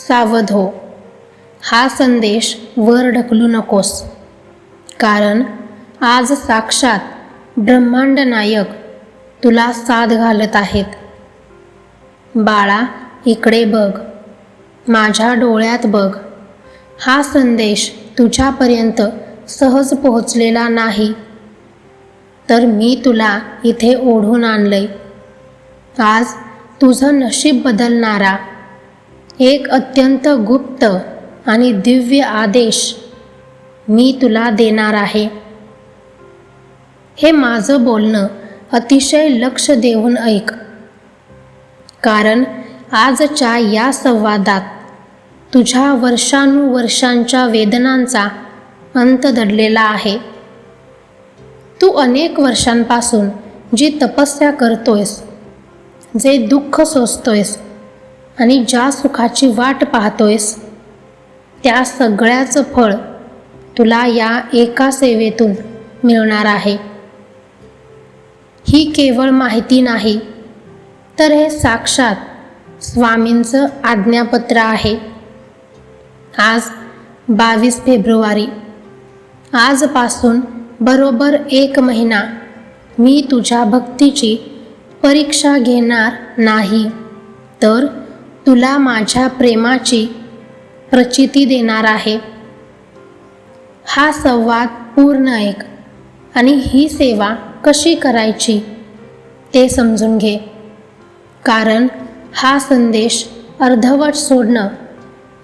सावध हो. हा संदेश वर ढकलू नकोस, कारण आज साक्षात ब्रह्मांड नायक तुला साद घालत आहेत. बाळा, इकडे बघ, माझ्या डोळ्यात बघ. हा संदेश तुझ्यापर्यंत सहज पोहोचलेला नाही, तर मी तुला इथे ओढून आणलंय. आज तुझं नशीब बदलणारा एक अत्यंत गुप्त आणि दिव्य आदेश मी तुला देणार आहे. हे माझं बोलणं अतिशय लक्ष देऊन ऐक, कारण आजच्या या संवादात तुझ्या वर्षानुवर्षांच्या वेदनांचा अंत दडलेला आहे. तू अनेक वर्षांपासून जी तपस्या करतोयस, जे दुःख सोसतोयस आणि ज्या सुखाची वाट पाहतोयस, त्या सगळ्याचं फळ तुला या एका सेवेतून मिळणार आहे. ही केवळ माहिती नाही, तर हे साक्षात स्वामींचं आज्ञापत्र आहे. आज 22 फेब्रुवारी, आजपासून बरोबर 1 महिना मी तुझ्या भक्तीची परीक्षा घेणार नाही, तर तुला माझ्या प्रेमाची प्रचिती देणार आहे. हा संवाद पूर्ण ऐक आणि ही सेवा कशी करायची ते समजून घे, कारण हा संदेश अर्धवट सोडणं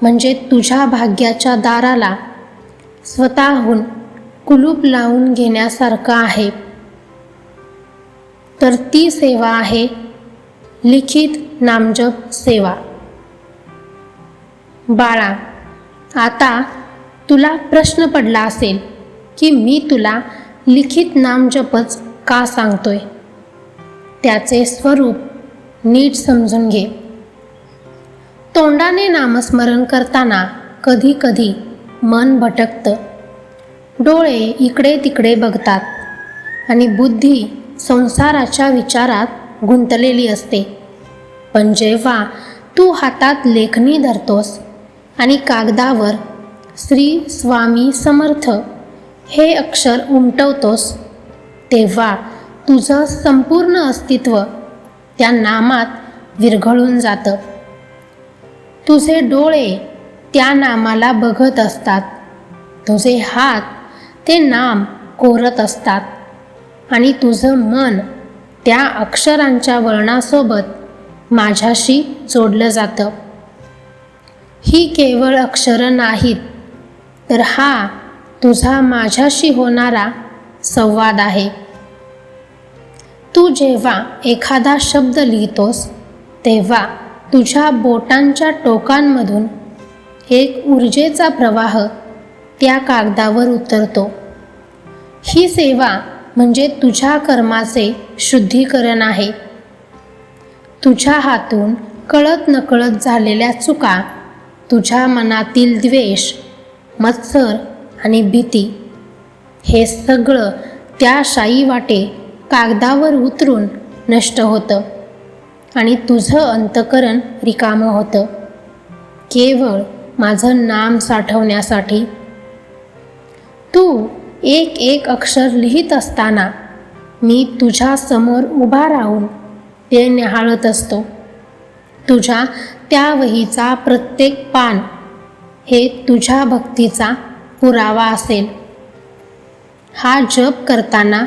म्हणजे तुझ्या भाग्याच्या दाराला स्वतःहून कुलूप लावून घेण्यासारखं आहे. तर ती सेवा आहे लिखित नामजप सेवा. बाळा, आता तुला प्रश्न पडला असेल की मी तुला लिखित नामजपच का सांगतोय. त्याचे स्वरूप नीट समजून घे. तोंडाने नामस्मरण करताना कधी कधी मन भटकतं, डोळे इकडे तिकडे बघतात आणि बुद्धी संसाराच्या विचारात गुंतलेली असते. पण जेव्हा तू हातात लेखणी धरतोस आणि कागदावर श्री स्वामी समर्थ हे अक्षर उमटवतोस, तेव्हा तुझं संपूर्ण अस्तित्व त्या नामात विरघळून जातं. तुझे डोळे त्या नामाला बघत असतात, तुझे हात ते नाम कोरत असतात आणि तुझं मन त्या अक्षरांच्या वळणासोबत माझ्याशी जोडलं जातं. ही केवळ अक्षरं नाहीत, तर हा तुझा माझ्याशी होणारा संवाद आहे. तू जेव्हा एखादा शब्द लिहितोस, तेव्हा तुझ्या बोटांच्या टोकांमधून एक ऊर्जेचा प्रवाह त्या कागदावर उतरतो. ही सेवा म्हणजे तुझ्या कर्माचे शुद्धीकरण आहे. तुझ्या हातून कळत नकळत झालेल्या चुका, तुझ्या मनातील द्वेष, मत्सर आणि भीती, हे सगळं त्या शाई वाटे कागदावर उतरून नष्ट होतं आणि तुझं अंतःकरण रिकामं होतं, केवळ माझं नाम साठवण्यासाठी. तू एक एक अक्षर लिहित असताना मी तुझ्या समोर उभा राहून ते निहाळत असतो. तुझ्या त्या वहीचा प्रत्येक पान हे तुझ्या भक्तीचा पुरावा असेल. हा जप करताना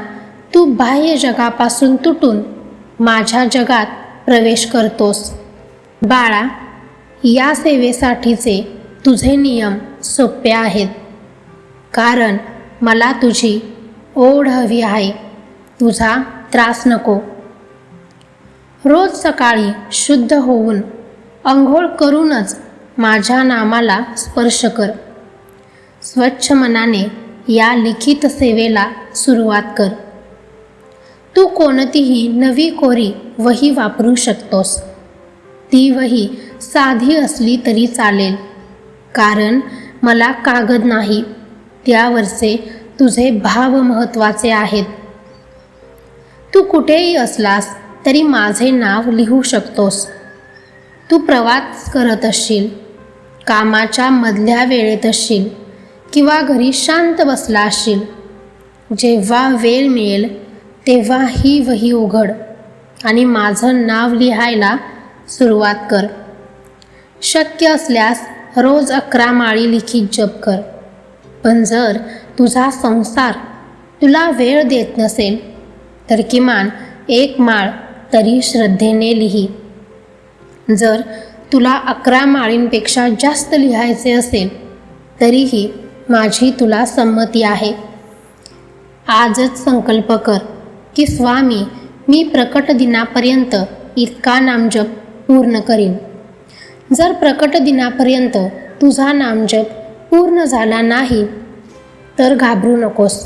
तू बाह्य जगापासून तुटून माझ्या जगात प्रवेश करतोस. बाळा, या सेवेसाठीचे तुझे नियम सोपे आहेत, कारण मला तुझी ओढ हवी आहे, तुझा त्रास नको. रोज सकाळी शुद्ध होऊन अंघोळ करूनच माझ्या नामाला स्पर्श कर. स्वच्छ मनाने या लिखित सेवेला सुरुवात कर. तू कोणतीही नवी कोरी वही वापरू शकतोस. ती वही साधी असली तरी चालेल, कारण मला कागद नाही, त्यावरचे तुझे भाव महत्त्वाचे आहेत. तू कुठेही असलास तरी माझे नाव लिहू शकतोस. तू प्रवास करत असशील, कामाच्या मधल्या वेळेत असशील किंवा घरी शांत बसला असशील, जेव्हा वेळ मिळेल तेव्हा ही वही उघड आणि माझं नाव लिहायला सुरुवात कर. शक्य असल्यास रोज 11 माळी लिखित जप कर. पण जर तुझा संसार तुला वेळ देत नसेल तर किमान 1 माळ तरी श्रद्धेने लिही. जर तुला 11 माळींपेक्षा जास्त लिहायचे असेल तरीही माझी तुला संमती आहे. आजच संकल्प कर की स्वामी, मी प्रकट दिनापर्यंत इतका नामजप पूर्ण करीन. जर प्रकट दिनापर्यंत तुझा नामजप पूर्ण झाला नाही तर घाबरू नकोस.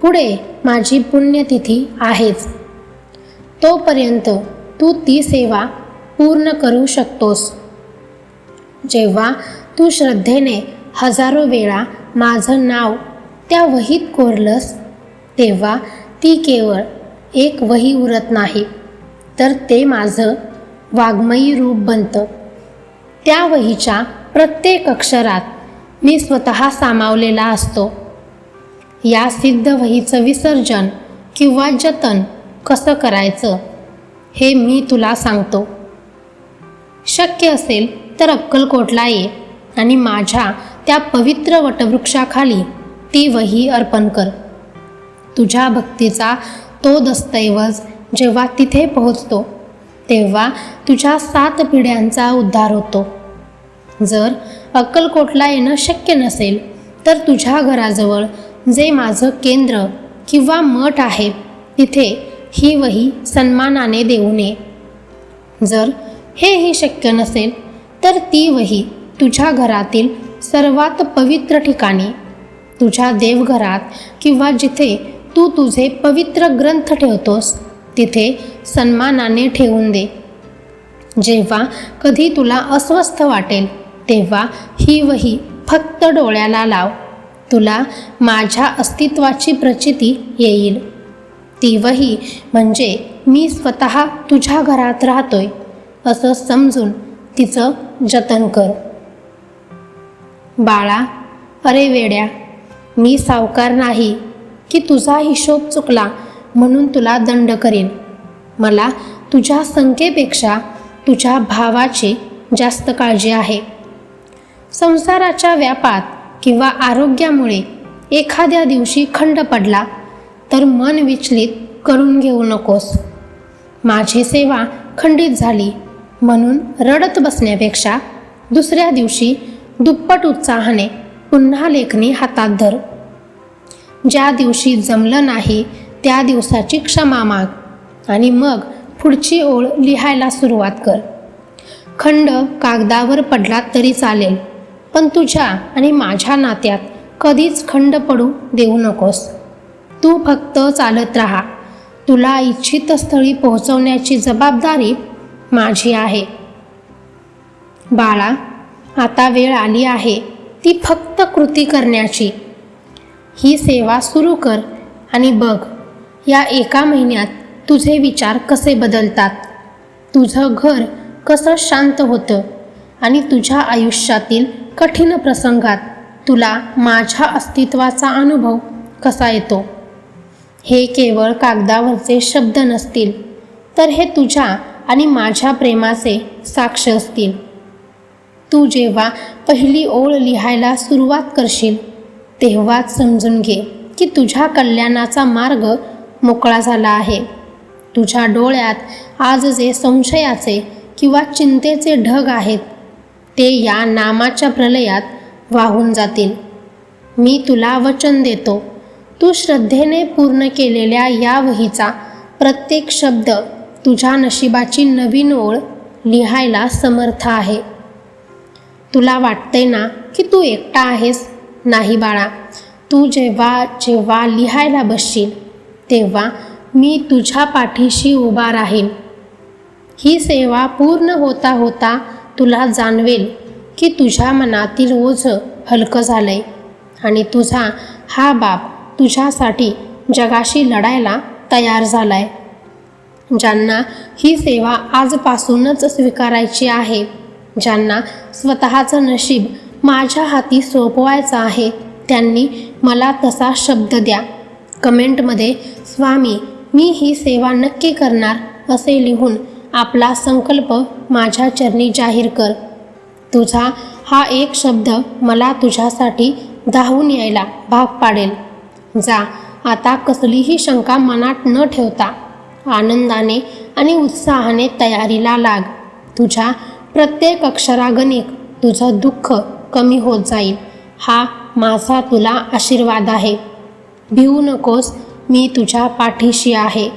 पुढे माझी पुण्यतिथी आहेच. तोपर्यंत तू ती सेवा पूर्ण करू शकतोस. जेव्हा तू श्रद्धेने हजारो वेळा माझं नाव त्या वहीत कोरलंस तेव्हा ती केवळ एक वही उरत नाही, तर ते माझं वाङ्मयी रूप बनतं. त्या वहीच्या प्रत्येक अक्षरात मी स्वतः सामावलेला असतो. या सिद्ध वहीचं विसर्जन किंवा जतन कसं करायचं हे मी तुला सांगतो. शक्य असेल तर अक्कलकोटला ये आणि माझ्या त्या पवित्र वटवृक्षाखाली ती वही अर्पण कर. तुझ्या भक्तीचा तो दस्तऐवज जेव्हा तिथे पोहोचतो तेव्हा तुझ्या 7 पिढ्यांचा उद्धार होतो. जर अक्कलकोटला येणं शक्य नसेल तर तुझ्या घराजवळ जे माझं केंद्र किंवा मठ आहे तिथे ही वही सन्मानाने देऊन ये. जर हेही शक्य नसेल तर ती वही तुझ्या घरातील सर्वात पवित्र ठिकाणी, तुझ्या देवघरात किंवा जिथे तू तुझे पवित्र ग्रंथ ठेवतोस तिथे सन्मानाने ठेवून दे. जेव्हा कधी तुला अस्वस्थ वाटेल तेव्हा ही वही फक्त डोळ्याला लाव. तुला माझ्या अस्तित्वाची प्रचिती येईल. ती वही म्हणजे मी स्वतः तुझ्या घरात राहतोय असं समजून तिचं जतन कर. बाळा, अरे वेड्या, मी सावकार नाही की तुझा हिशोब चुकला म्हणून तुला दंड करीन. मला तुझ्या संख्येपेक्षा तुझ्या भावाची जास्त काळजी आहे. संसाराच्या व्यापात किंवा आरोग्यामुळे एखाद्या दिवशी खंड पडला तर मन विचलित करून घेऊ नकोस. माझी सेवा खंडित झाली म्हणून रडत बसण्यापेक्षा दुसऱ्या दिवशी दुप्पट उत्साहाने पुन्हा लेखणी हातात धर. ज्या दिवशी जमलं नाही त्या दिवसाची क्षमा माग आणि मग पुढची ओळ लिहायला सुरुवात कर. खंड कागदावर पडला तरी चालेल, पण तुझ्या आणि माझ्या नात्यात कधीच खंड पडू देऊ नकोस. तू फक्त चालत राहा. तुला इच्छित स्थळी पोहोचवण्याची जबाबदारी माझी आहे. बाळा, आता वेळ आली आहे ती फक्त कृती करण्याची. ही सेवा सुरू कर आणि बघ या 1 महिन्यात तुझे विचार कसे बदलतात, तुझं घर कसं शांत होतं आणि तुझ्या आयुष्यातील कठीण प्रसंगात तुला माझ्या अस्तित्वाचा अनुभव कसा येतो. हे केवळ कागदावरचे शब्द नसतील, तर हे तुझ्या आणि माझ्या प्रेमाचे साक्ष असतील. तू जेव्हा पहिली ओळ लिहायला सुरुवात करशील तेव्हाच समजून घे की तुझ्या कल्याणाचा मार्ग मोकळा झाला आहे. तुझ्या डोळ्यात आज जे संशयाचे किंवा चिंतेचे ढग आहेत ते या नामाच्या प्रलयात वाहून जातील. मी तुला वचन देतो, तू श्रद्धेने पूर्ण केलेल्या या वहीचा प्रत्येक शब्द तुझ्या नशिबाची नवीन ओळ लिहायला समर्थ आहे. तुला वाटते ना की तू एकटा आहेस? नाही बाळा, तू जेव्हा लिहायला बसशील तेव्हा मी तुझ्या पाठीशी उभा राहीन. ही सेवा पूर्ण होता होता तुला जाणवेल की तुझ्या मनातील ओझं हलकं झालंय आणि तुझा हा बाप तुझ्यासाठी जगाशी लढायला तयार झालाय. ज्यांना ही सेवा आजपासूनच स्वीकारायची आहे, ज्यांना स्वतःचं नशीब माझ्या हाती सोपवायचं आहे त्यांनी मला तसा शब्द द्या. कमेंटमध्ये स्वामी मी ही सेवा नक्की करणार असे लिहून आपला संकल्प माझ्या चरणी जाहीर कर. तुझा हा एक शब्द मला तुझ्यासाठी धावून यायला भाग पाडेल. जा आता कसलीही शंका मनात न ठेवता आनंदाने आणि उत्साहाने तयारीला लाग. तुझ्या प्रत्येक अक्षरागणिक तुझं दुःख कमी होत जाईल. हा माझा तुला आशीर्वाद आहे. भिवू नकोस, मी तुझ्या पाठीशी आहे.